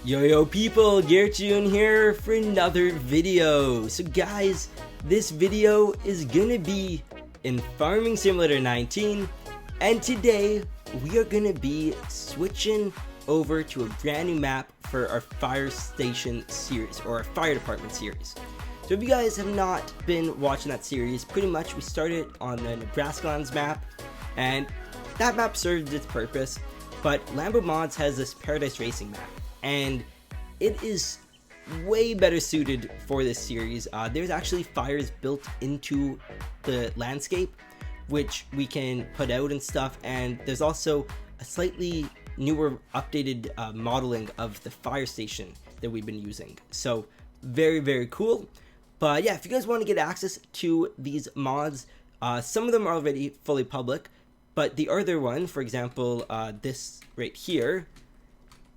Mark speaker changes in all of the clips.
Speaker 1: Yo people, Garrett here for another video. So guys, this video is gonna be in Farming Simulator 19, and today we are gonna be switching over to a brand new map for our fire station series, or our fire department series. So if you guys have not been watching that series, pretty much we started on the Nebraska Lands map, and that map served its purpose, but Lambo Mods has this Paradise Racing map, and it is way better suited for this series. There's actually fires built into the landscape, which we can put out and stuff, and there's also a slightly newer, updated modeling of the fire station that we've been using. So very cool. But yeah, if you guys want to get access to these mods, some of them are already fully public, but the other one, for example, this right here,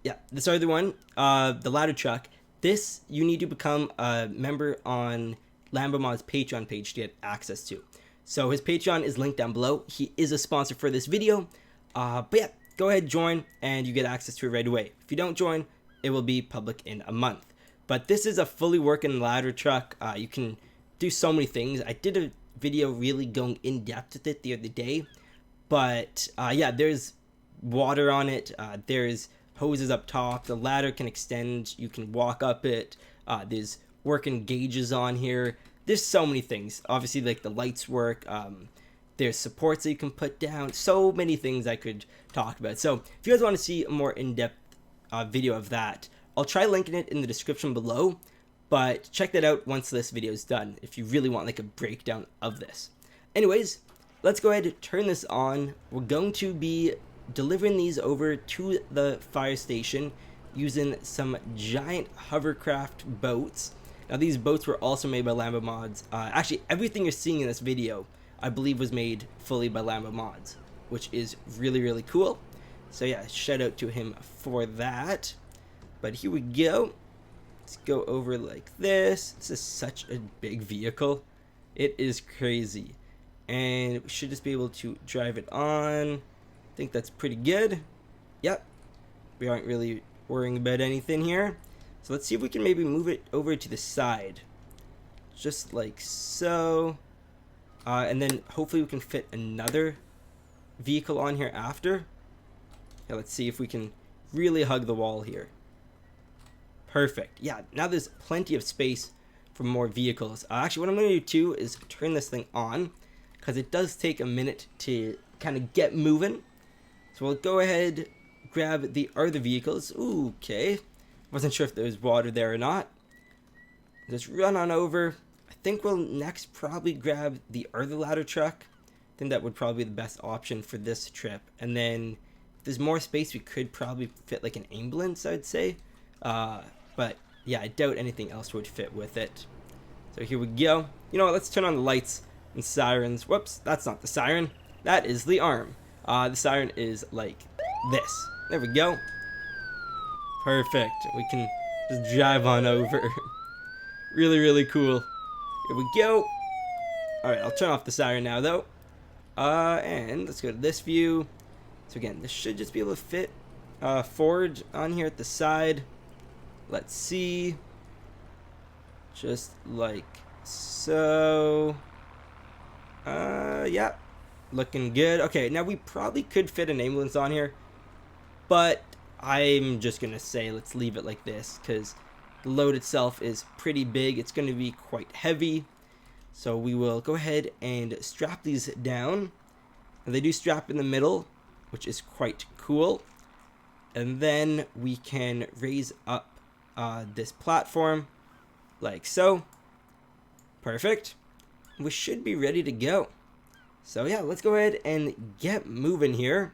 Speaker 1: yeah, this other one, the ladder truck, this you need to become a member on Lambo Mod's Patreon page to get access to. So his Patreon is linked down below. He is a sponsor for this video. But yeah, go ahead, join, and you get access to it right away. If you don't join, it will be public in a month. But this is a fully working ladder truck. You can do so many things. I did a video really going in depth with it the other day. But yeah, there's water on it. There's hoses up top. The ladder can extend. You can walk up it. There's working gauges on here. There's so many things. Obviously, like the lights work. There's supports that you can put down. So many things I could talk about. So if you guys want to see a more in-depth video of that, I'll try linking it in the description below. But check that out once this video is done if you really want like a breakdown of this. Anyways, let's go ahead and turn this on. We're going to be delivering these over to the fire station using some giant hovercraft boats. Now these boats were also made by Lambo Mods. Actually, everything you're seeing in this video I believe was made fully by Lambo Mods, which is really cool. So yeah, shout out to him for that. But here we go. Let's go over like this. This is such a big vehicle. It is crazy. And we should just be able to drive it on. I think that's pretty good. Yep. We aren't really worrying about anything here. So let's see if we can maybe move it over to the side. Just like so. And then hopefully we can fit another vehicle on here after. Yeah, let's see if we can really hug the wall here. Perfect. Yeah, now there's plenty of space for more vehicles. Actually, what I'm going to do too is turn this thing on, because it does take a minute to kind of get moving. So we'll go ahead, grab the other vehicles. Ooh, okay. Wasn't sure if there was water there or not. Just run on over. I think we'll next probably grab the other ladder truck. I think that would probably be the best option for this trip. And then if there's more space, we could probably fit like an ambulance, I'd say. But yeah, I doubt anything else would fit with it. So here we go. You know what, let's turn on the lights and sirens. Whoops, that's not the siren. That is the arm. The siren is like this. There we go. Perfect. We can just drive on over. Really cool. Here we go. Alright, I'll turn off the siren now though. And let's go to this view. So again, this should just be able to fit forward on here at the side. Let's see. Just like so. Yeah. Looking good. Okay, now we probably could fit an ambulance on here, but I'm just gonna say let's leave it like this, because the load itself is pretty big. It's going to be quite heavy. So we will go ahead and strap these down. And they do strap in the middle, which is quite cool. And then we can raise up this platform like so. Perfect. We should be ready to go. So yeah, let's go ahead and get moving here.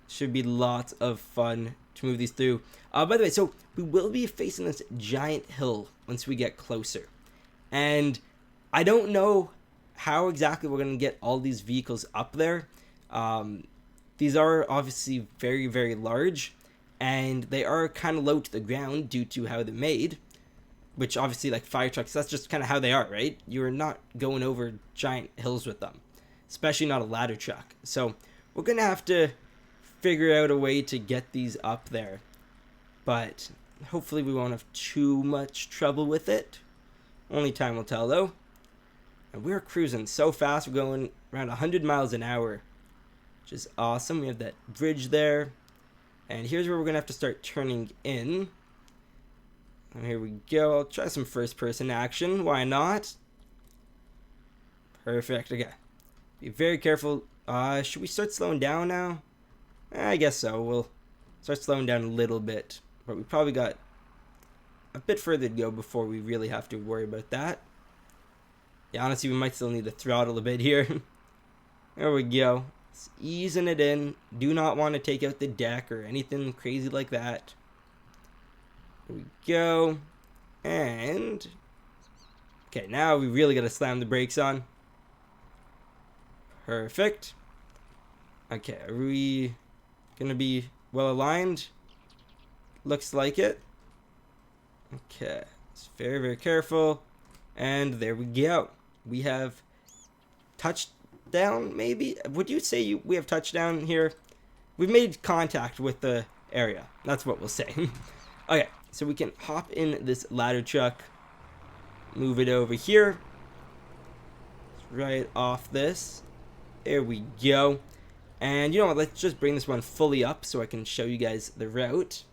Speaker 1: Should be lots of fun to move these through. By the way, so we will be facing this giant hill once we get closer. And I don't know how exactly we're going to get all these vehicles up there. These are obviously very large, and they are kind of low to the ground due to how they're made. Which obviously, like fire trucks, that's just kind of how they are, right? You're not going over giant hills with them, especially not a ladder truck. So we're going to have to figure out a way to get these up there. but hopefully we won't have too much trouble with it. Only time will tell though. And we're cruising so fast, we're going around 100 miles an hour, which is awesome. We have that bridge there, and here's where we're gonna have to start turning in. And here we go. I'll try some first person action, why not? Perfect. Okay, be very careful. Should we start slowing down now? I guess so. We'll start slowing down a little bit, but we probably got a bit further to go before we really have to worry about that. Yeah, honestly, we might still need to throttle a bit here. There we go. Just easing it in. Do not want to take out the deck or anything crazy like that. There we go. And okay, now we really got to slam the brakes on. Perfect. Okay, are we gonna be well aligned? Looks like it. Okay, it's very, very careful. And there we go. We have touchdown, maybe? Would you say we have touchdown here? We've made contact with the area. That's what we'll say. Okay, so we can hop in this ladder truck. Move it over here. Right off this. There we go. And you know what? Let's just bring this one fully up so I can show you guys the route.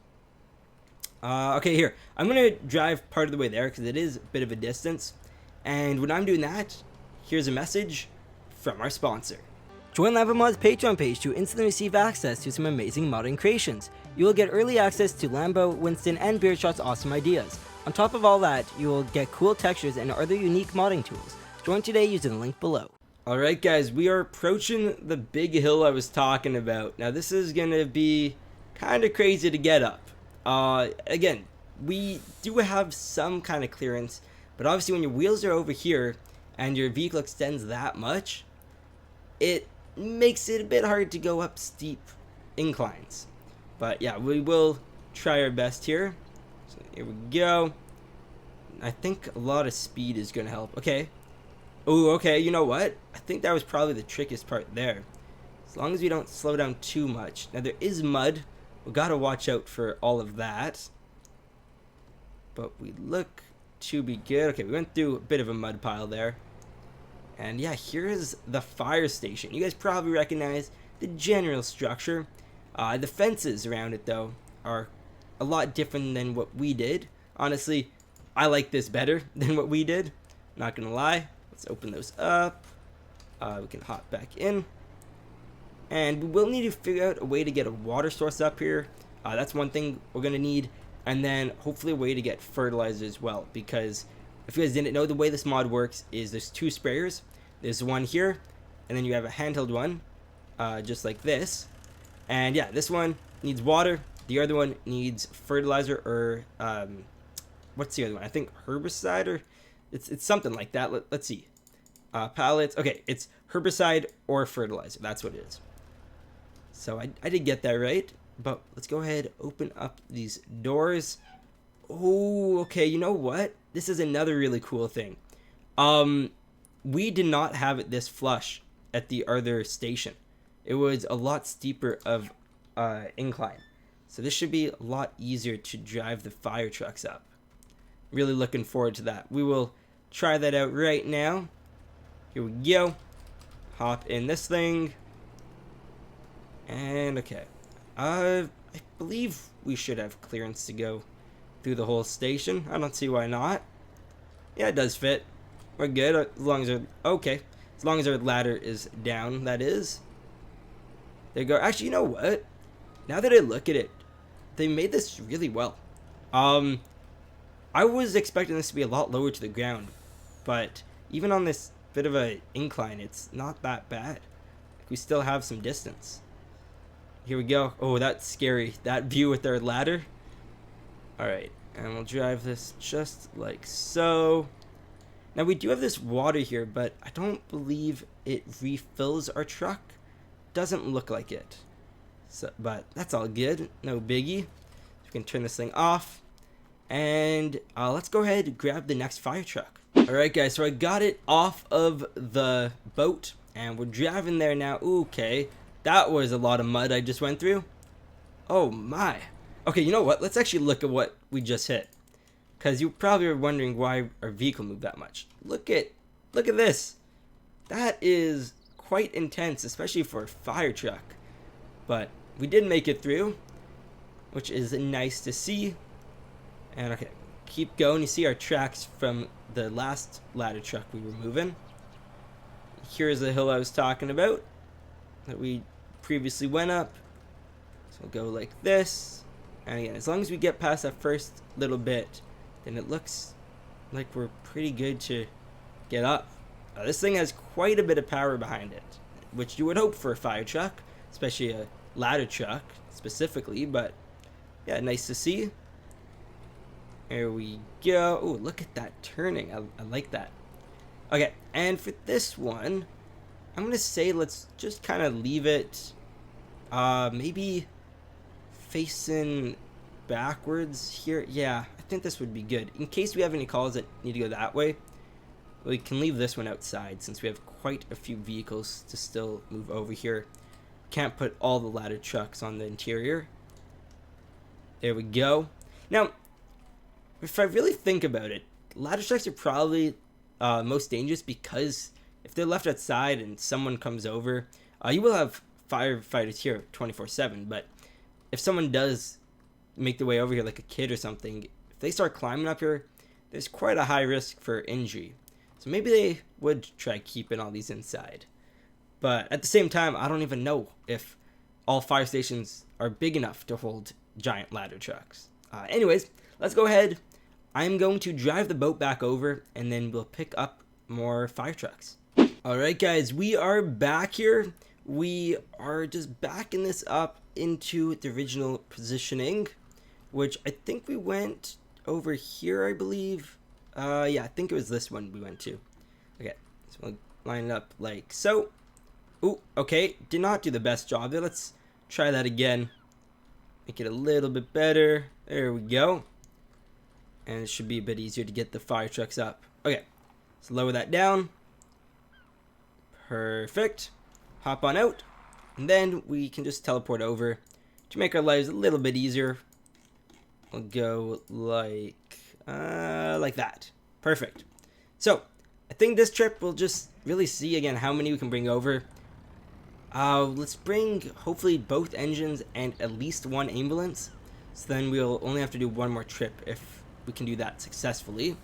Speaker 1: Okay, here. I'm going to drive part of the way there because it is a bit of a distance. And when I'm doing that, here's a message from our sponsor. Join LamboMod's Patreon page to instantly receive access to some amazing modding creations. You will get early access to Lambo, Winston, and Beardshot's awesome ideas. On top of all that, you will get cool textures and other unique modding tools. Join today using the link below. Alright guys, we are approaching the big hill I was talking about. Now this is going to be kind of crazy to get up. Again, we do have some kind of clearance, but obviously when your wheels are over here and your vehicle extends that much, it makes it a bit hard to go up steep inclines. But yeah, we will try our best here. So here we go. I think a lot of speed is going to help. Okay. Oh, okay, you know what? I think that was probably the trickiest part there. As long as we don't slow down too much. Now, there is mud. We gotta watch out for all of that. But we look to be good. Okay, we went through a bit of a mud pile there. And yeah, here is the fire station. You guys probably recognize the general structure. The fences around it, though, are a lot different than what we did. Honestly, I like this better than what we did. Not gonna lie. Let's open those up. We can hop back in. And we will need to figure out a way to get a water source up here. That's one thing we're going to need. And then hopefully a way to get fertilizer as well. Because if you guys didn't know, the way this mod works is there's two sprayers. There's one here. And then you have a handheld one. Just like this. And yeah, this one needs water. The other one needs fertilizer or... what's the other one? I think herbicide or... It's something like that. Let's see. Pallets. Okay, it's herbicide or fertilizer. That's what it is. So I did get that right. But let's go ahead, open up these doors. Oh, okay. You know what? This is another really cool thing. We did not have it this flush at the other station. It was a lot steeper of incline. So this should be a lot easier to drive the fire trucks up. Really looking forward to that. We will try that out right now. Here we go. Hop in this thing. And okay. I believe we should have clearance to go through the whole station. I don't see why not. Yeah, it does fit. We're good as long as our... Okay. As long as our ladder is down, that is. There you go. Actually, you know what? Now that I look at it, they made this really well. I was expecting this to be a lot lower to the ground, but even on this bit of an incline, it's not that bad. We still have some distance. Here we go. Oh, that's scary. That view with our ladder. Alright, and we'll drive this just like so. Now, we do have this water here, but I don't believe it refills our truck. Doesn't look like it. So, but that's all good. No biggie. So we can turn this thing off. And let's go ahead and grab the next fire truck. Alright guys, so I got it off of the boat and we're driving there now. Okay, that was a lot of mud I just went through. Oh my. Okay, you know what? Let's actually look at what we just hit. Because you probably are wondering why our vehicle moved that much. Look at this. That is quite intense, especially for a fire truck. But we did make it through, which is nice to see. And okay, keep going. You see our tracks from the last ladder truck we were moving. Here's the hill I was talking about that we previously went up. So we'll go like this. And again, as long as we get past that first little bit, then it looks like we're pretty good to get up. This thing has quite a bit of power behind it, which you would hope for a fire truck, especially a ladder truck specifically, but yeah, nice to see. There we go. Oh, look at that turning. I like that. Okay, and for this one, I'm going to say let's just kind of leave it maybe facing backwards here. Yeah, I think this would be good. In case we have any calls that need to go that way, we can leave this one outside since we have quite a few vehicles to still move over here. Can't put all the ladder trucks on the interior. There we go. Now, if I really think about it, ladder trucks are probably most dangerous because if they're left outside and someone comes over, you will have firefighters here 24/7. But if someone does make their way over here, like a kid or something, if they start climbing up here, there's quite a high risk for injury. So maybe they would try keeping all these inside. But at the same time, I don't even know if all fire stations are big enough to hold giant ladder trucks. Anyways, let's go ahead. I'm going to drive the boat back over, and then we'll pick up more fire trucks. Alright guys, we are back here. We are just backing this up into the original positioning, which I think we went over here, I believe. Yeah, I think it was this one we went to. Okay, so we'll line it up like so. Ooh, okay, did not do the best job there. Let's try that again. Make it a little bit better. There we go. And it should be a bit easier to get the fire trucks up. Okay, let's lower that down. Perfect. Hop on out. And then we can just teleport over to make our lives a little bit easier. We'll go like that. Perfect. So, I think this trip we'll just really see again how many we can bring over. Let's bring hopefully both engines and at least one ambulance. So then we'll only have to do one more trip if we can do that successfully.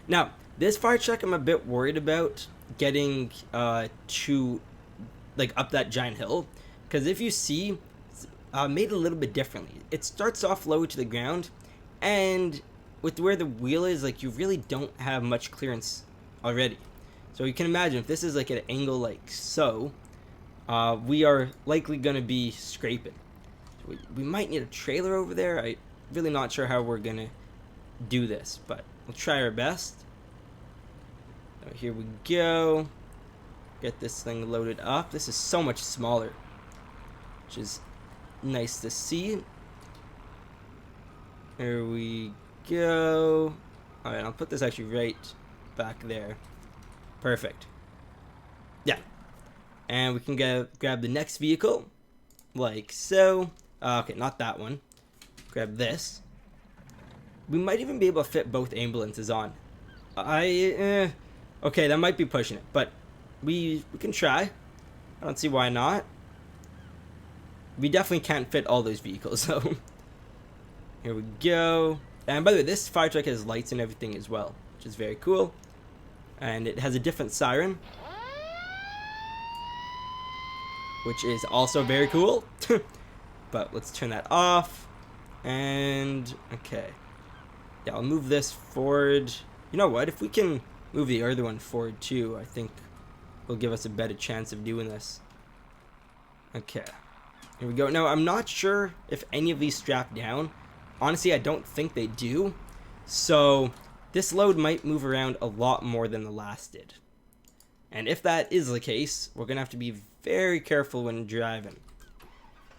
Speaker 1: Now, this fire truck I'm a bit worried about getting to like up that giant hill, because if you see, made a little bit differently. It starts off low to the ground, and with where the wheel is, like you really don't have much clearance already. So you can imagine if this is like at an angle like so, we are likely going to be scraping. So we might need a trailer over there. I'm really not sure how we're going to do this, but we'll try our best. So here we go. Get this thing loaded up. This is so much smaller, which is nice to see. There we go. Alright, I'll put this actually right back there. Perfect. Yeah. And we can grab the next vehicle, like so. Okay, not that one. Grab this. We might even be able to fit both ambulances on. Okay, that might be pushing it, but we can try. I don't see why not. We definitely can't fit all those vehicles, so here we go. And by the way, this fire truck has lights and everything as well, which is very cool. And it has a different siren, which is also very cool. But let's turn that off. And okay, yeah, I'll move this forward. You know what? If we can move the other one forward too, I think will give us a better chance of doing this. Okay, here we go. Now, I'm not sure if any of these strap down. Honestly, I don't think they do. So this load might move around a lot more than the last did. And if that is the case, we're going to have to be very careful when driving.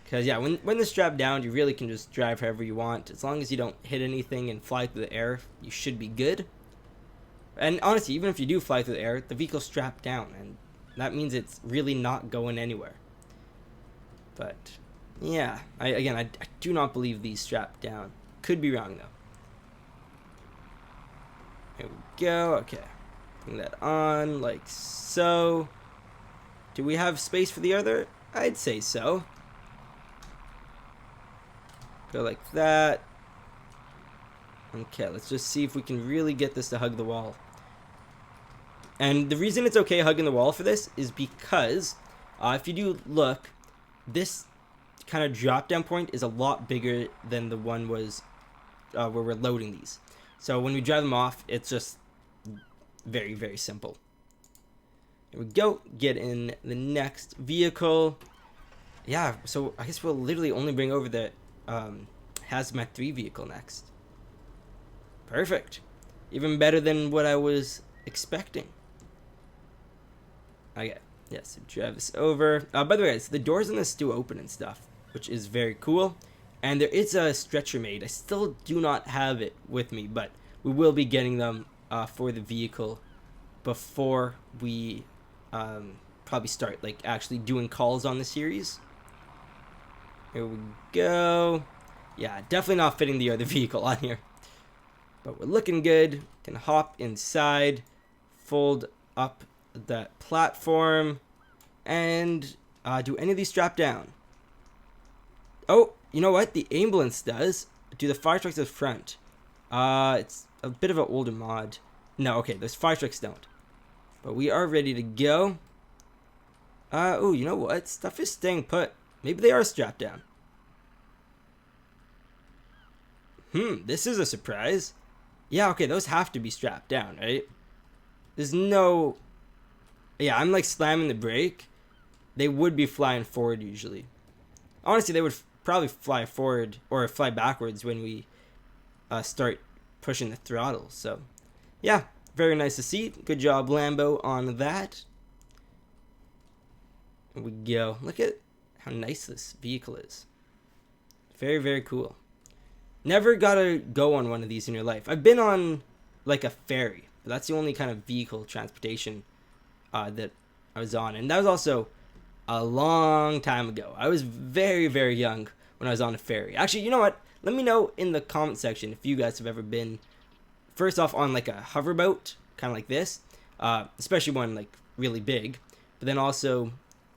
Speaker 1: Because, yeah, when they're strapped down, you really can just drive however you want. As long as you don't hit anything and fly through the air, you should be good. And honestly, even if you do fly through the air, the vehicle's strapped down. And that means it's really not going anywhere. But Yeah, I do not believe these strap down. Could be wrong though. Here we go. Okay, putting that on like so. Do we have space for the other? I'd say so. Go like that. Okay, let's just see if we can really get this to hug the wall. And the reason it's okay hugging the wall for this is because if you do look, this kind of drop down point is a lot bigger than the one was where we're loading these. So when we drive them off, it's just very, very simple. Here we go. Get in the next vehicle. Yeah, so I guess we'll literally only bring over the hazmat 3 vehicle next. Perfect. Even better than what I was expecting. Okay, yes, so drive this over. By the way, guys, the doors in this do open and stuff, which is very cool. And there is a stretcher made. I still do not have it with me, but we will be getting them for the vehicle before we probably start like actually doing calls on the series. Here we go. Yeah, definitely not fitting the other vehicle on here. But we're looking good. Can hop inside, fold up that platform, and do any of these strap down? Oh, you know what? The ambulance does. Do the fire trucks at the front? It's a bit of an older mod. No, okay, those fire trucks don't. But we are ready to go. Oh, you know what? Stuff is staying put. Maybe they are strapped down. This is a surprise. Yeah, okay, those have to be strapped down, right? There's no... Yeah, I'm like slamming the brake. They would be flying forward usually. Honestly, they would probably fly forward or fly backwards when we start pushing the throttle. So, yeah, very nice to see. Good job, Lambo, on that. Here we go. Look at how nice this vehicle is. Very, very cool. Never got to go on one of these in your life. I've been on like a ferry. But that's the only kind of vehicle transportation that I was on. And that was also a long time ago. I was very, very young when I was on a ferry. Actually, you know what? Let me know in the comment section if you guys have ever been, first off, on like a hoverboat, kind of like this. Especially one like really big. But then also,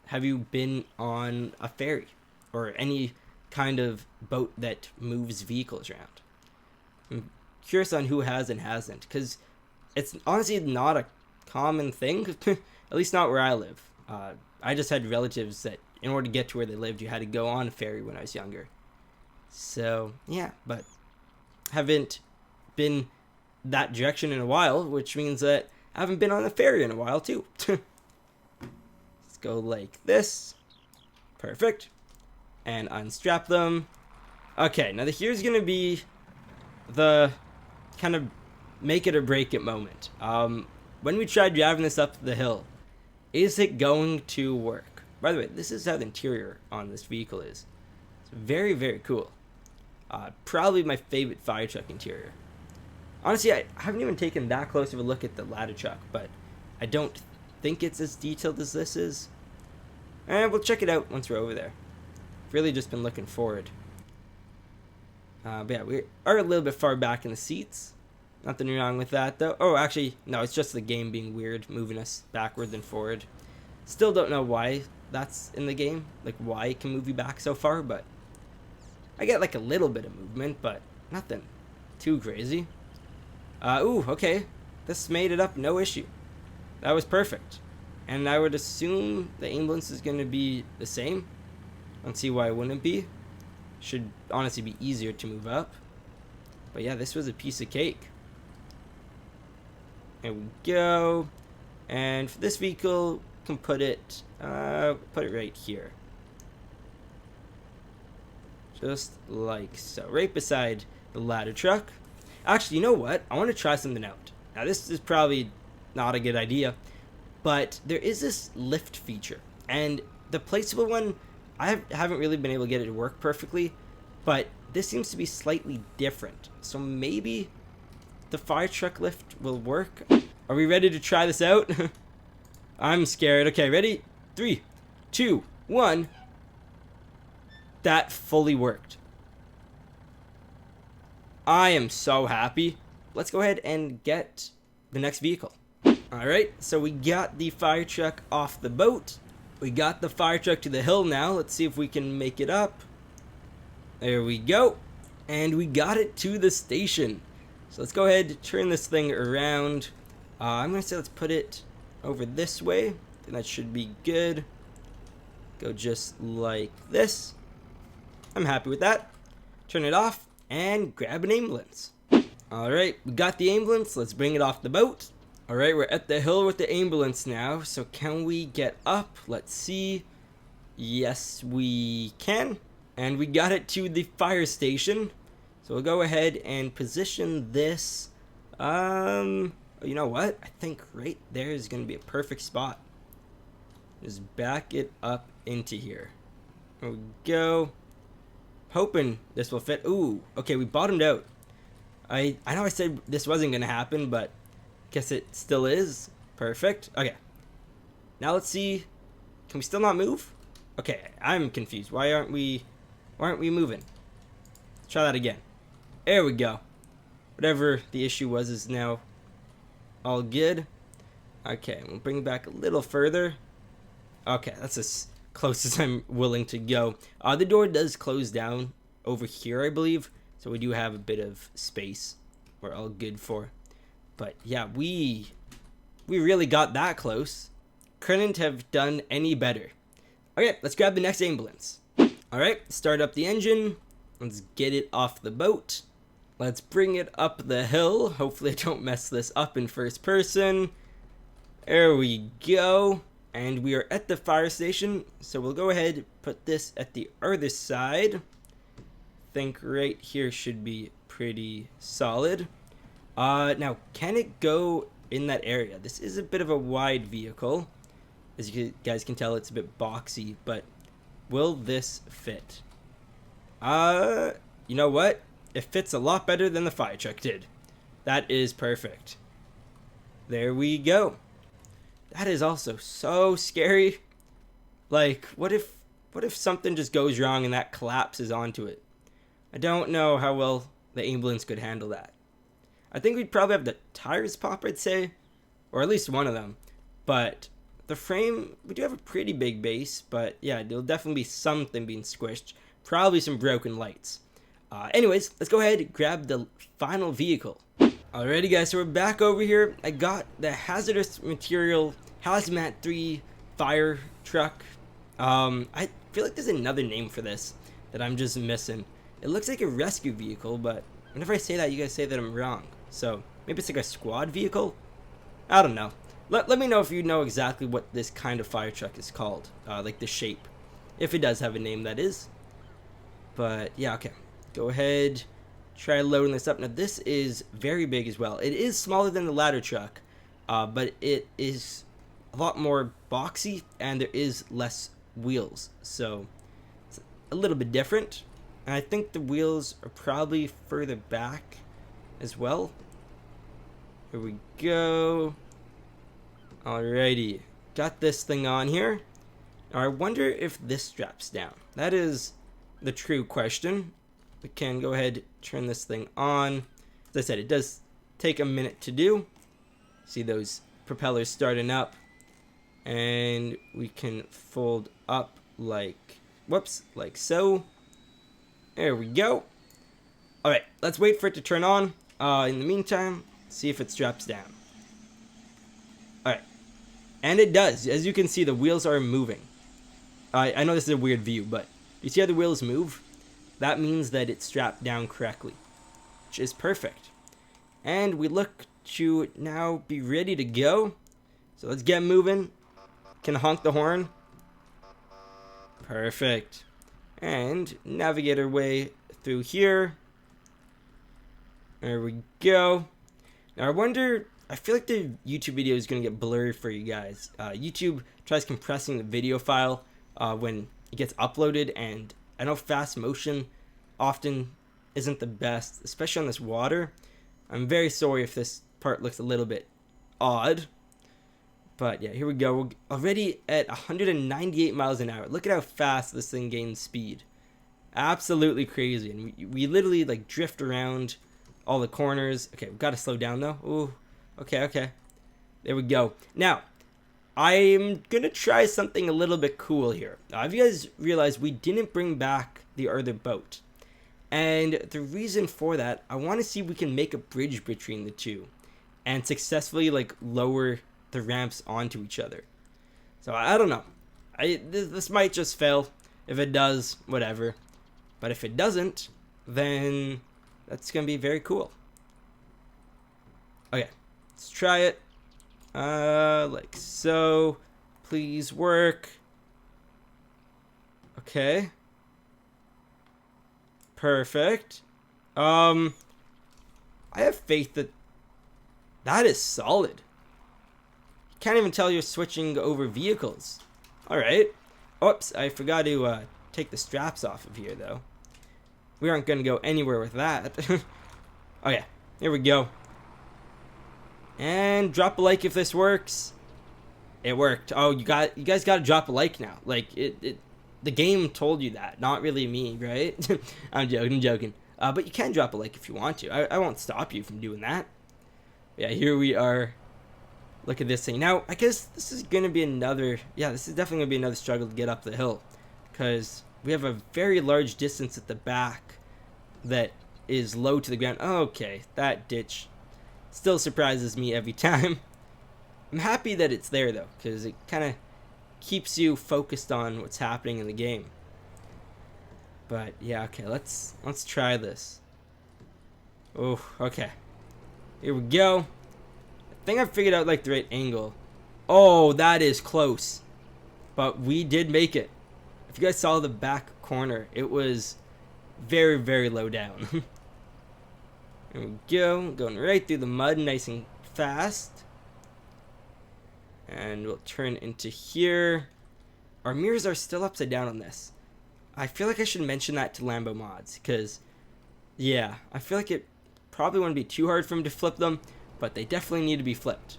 Speaker 1: have you been on a ferry? Or any kind of boat that moves vehicles around? I'm curious on who has and hasn't, because it's honestly not a common thing, at least not where I live. I just had relatives that in order to get to where they lived, you had to go on a ferry when I was younger. So yeah, but haven't been that direction in a while, which means that I haven't been on a ferry in a while too. Let's go like this. Perfect. And unstrap them. Okay, now here's gonna be the kind of make it or break it moment. When we tried driving this up the hill, is it going to work? By the way, this is how the interior on this vehicle is. It's very, very cool. Probably my favorite fire truck interior. Honestly, I haven't even taken that close of a look at the ladder truck, but I don't think it's as detailed as this is. And we'll check it out once we're over there. Really just been looking forward. But yeah, we are a little bit far back in the seats. Nothing wrong with that though. Oh, actually, no, it's just the game being weird, moving us backward and forward. Still don't know why that's in the game, like why it can move you back so far, but I get like a little bit of movement, but nothing too crazy. Ooh, okay. This made it up, no issue. That was perfect. And I would assume the ambulance is going to be the same. I don't see why it wouldn't be. Should honestly be easier to move up. But yeah, this was a piece of cake. There we go. And for this vehicle, can put it right here. Just like so. Right beside the ladder truck. Actually, you know what? I want to try something out. Now, this is probably not a good idea, but there is this lift feature. And the placeable one, I haven't really been able to get it to work perfectly, but this seems to be slightly different. So maybe the fire truck lift will work. Are we ready to try this out? I'm scared. Okay, ready? 3, 2, 1. That fully worked. I am so happy. Let's go ahead and get the next vehicle. Alright, so we got the fire truck off the boat. We got the fire truck to the hill now. Let's see if we can make it up. There we go. And we got it to the station. So let's go ahead and turn this thing around. I'm going to say let's put it over this way. And that should be good. Go just like this. I'm happy with that. Turn it off and grab an ambulance. Alright, we got the ambulance. Let's bring it off the boat. Alright, we're at the hill with the ambulance now. So can we get up? Let's see. Yes, we can. And we got it to the fire station. So we'll go ahead and position this. You know what? I think right there is going to be a perfect spot. Just back it up into here. There we go. Hoping this will fit. Ooh, okay, we bottomed out. I know I said this wasn't going to happen, but guess it still is. Perfect. Okay. Now let's see. Can we still not move? Okay, I'm confused. Why aren't we moving? Let's try that again. There we go. Whatever the issue was is now all good. Okay, we'll bring it back a little further. Okay, that's as close as I'm willing to go. The door does close down over here, I believe. So we do have a bit of space we're all good for. But yeah, we really got that close. Couldn't have done any better. Okay, let's grab the next ambulance. Alright, start up the engine. Let's get it off the boat. Let's bring it up the hill. Hopefully I don't mess this up in first person. There we go. And we are at the fire station. So we'll go ahead and put this at the other side. I think right here should be pretty solid. Now, can it go in that area? This is a bit of a wide vehicle. As you guys can tell, it's a bit boxy, but will this fit? You know what? It fits a lot better than the fire truck did. That is perfect. There we go. That is also so scary. Like, what if something just goes wrong and that collapses onto it? I don't know how well the ambulance could handle that. I think we'd probably have the tires pop, I'd say. Or at least one of them. But the frame, we do have a pretty big base. But yeah, there'll definitely be something being squished. Probably some broken lights. Anyways, let's go ahead and grab the final vehicle. Alrighty guys, so we're back over here. I got the hazardous material hazmat 3 fire truck. I feel like there's another name for this that I'm just missing. It looks like a rescue vehicle, but whenever I say that, you guys say that I'm wrong. So maybe it's like a squad vehicle? I don't know. Let me know if you know exactly what this kind of fire truck is called. Like the shape. If it does have a name, that is. But yeah, okay. Go ahead. Try loading this up. Now this is very big as well. It is smaller than the ladder truck. But it is a lot more boxy. And there is less wheels. So it's a little bit different. And I think the wheels are probably further back as well. Here we go. Alrighty. Got this thing on here. Now I wonder if this straps down. That is the true question. We can go ahead and turn this thing on. As I said, it does take a minute to do. See those propellers starting up. And we can fold up like, whoops, like so. There we go. Alright, let's wait for it to turn on. In the meantime, see if it straps down. Alright. And it does. As you can see, the wheels are moving. I know this is a weird view, but you see how the wheels move? That means that it's strapped down correctly, which is perfect. And we look to now be ready to go. So let's get moving. Can honk the horn. Perfect. And navigate our way through here. There we go. Now I wonder, I feel like the YouTube video is going to get blurry for you guys. YouTube tries compressing the video file when it gets uploaded, and I know fast motion often isn't the best, especially on this water. I'm very sorry if this part looks a little bit odd. But yeah, here we go. We're already at 198 miles an hour. Look at how fast this thing gains speed. Absolutely crazy. And we literally like drift around all the corners. Okay, we've got to slow down though. Ooh, okay. There we go. Now, I'm going to try something a little bit cool here. Have you guys realized we didn't bring back the other boat? And the reason for that, I want to see if we can make a bridge between the two and successfully like lower the ramps onto each other. So I don't know. This might just fail. If it does, whatever. But if it doesn't, then that's going to be very cool. Okay, let's try it. Like so. Please work. Okay. Perfect. I have faith that is solid. Can't even tell you're switching over vehicles. Alright. Oops, I forgot to take the straps off of here though. We aren't going to go anywhere with that. Okay, here we go. And drop a like if this works. It worked. Oh, you guys got to drop a like now. Like the game told you that, not really me, right? I'm joking. But you can drop a like if you want to. I won't stop you from doing that. Yeah, here we are. Look at this thing. Now, I guess this is going to be another... Yeah, this is definitely going to be another struggle to get up the hill. Because we have a very large distance at the back that is low to the ground. Okay, that ditch still surprises me every time. I'm happy that it's there, though, because it kind of keeps you focused on what's happening in the game. But, yeah, okay, let's try this. Oh, okay. Here we go. I think I figured out, like, the right angle. Oh, that is close. But we did make it. If you guys saw the back corner, it was very, very low down. There we go. Going right through the mud, nice and fast. And we'll turn into here. Our mirrors are still upside down on this. I feel like I should mention that to Lambo mods. Because, yeah, I feel like it probably wouldn't be too hard for them to flip them. But they definitely need to be flipped.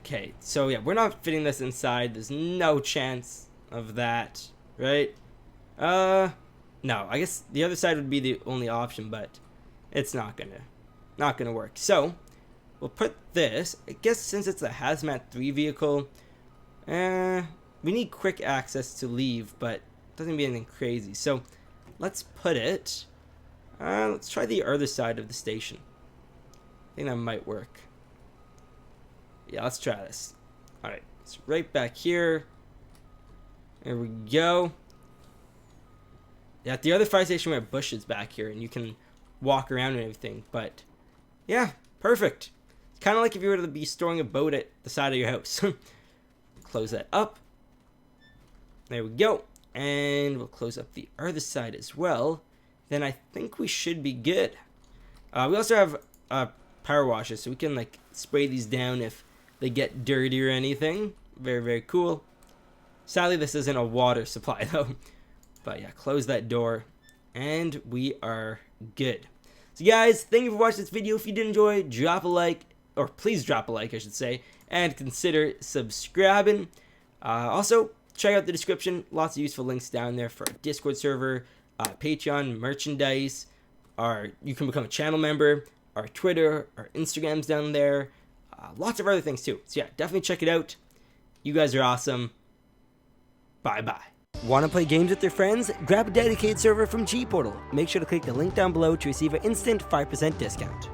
Speaker 1: Okay, so yeah, we're not fitting this inside. There's no chance of that, right? No, I guess the other side would be the only option, but it's not gonna work. So we'll put this. I guess since it's a hazmat 3 vehicle, we need quick access to leave, but it doesn't be anything crazy. So let's put it. Let's try the other side of the station. I think that might work. Yeah, let's try this. Alright, it's right back here. There we go. Yeah, at the other fire station we have bushes back here and you can walk around and everything. But, yeah, perfect. It's kind of like if you were to be storing a boat at the side of your house. Close that up. There we go. And we'll close up the other side as well. Then I think we should be good. We also have power washers, so we can like spray these down if they get dirty or anything. Very, very cool. Sadly, this isn't a water supply though. But yeah, close that door and we are good. So guys, thank you for watching this video. If you did enjoy, drop a like, or please drop a like I should say, and consider subscribing. Also, check out the description. Lots of useful links down there for our Discord server, Patreon, merchandise, you can become a channel member, our Twitter, our Instagram's down there, lots of other things too. So yeah, definitely check it out. You guys are awesome. Bye-bye. Want to play games with your friends? Grab a dedicated server from G Portal. Make sure to click the link down below to receive an instant 5% discount.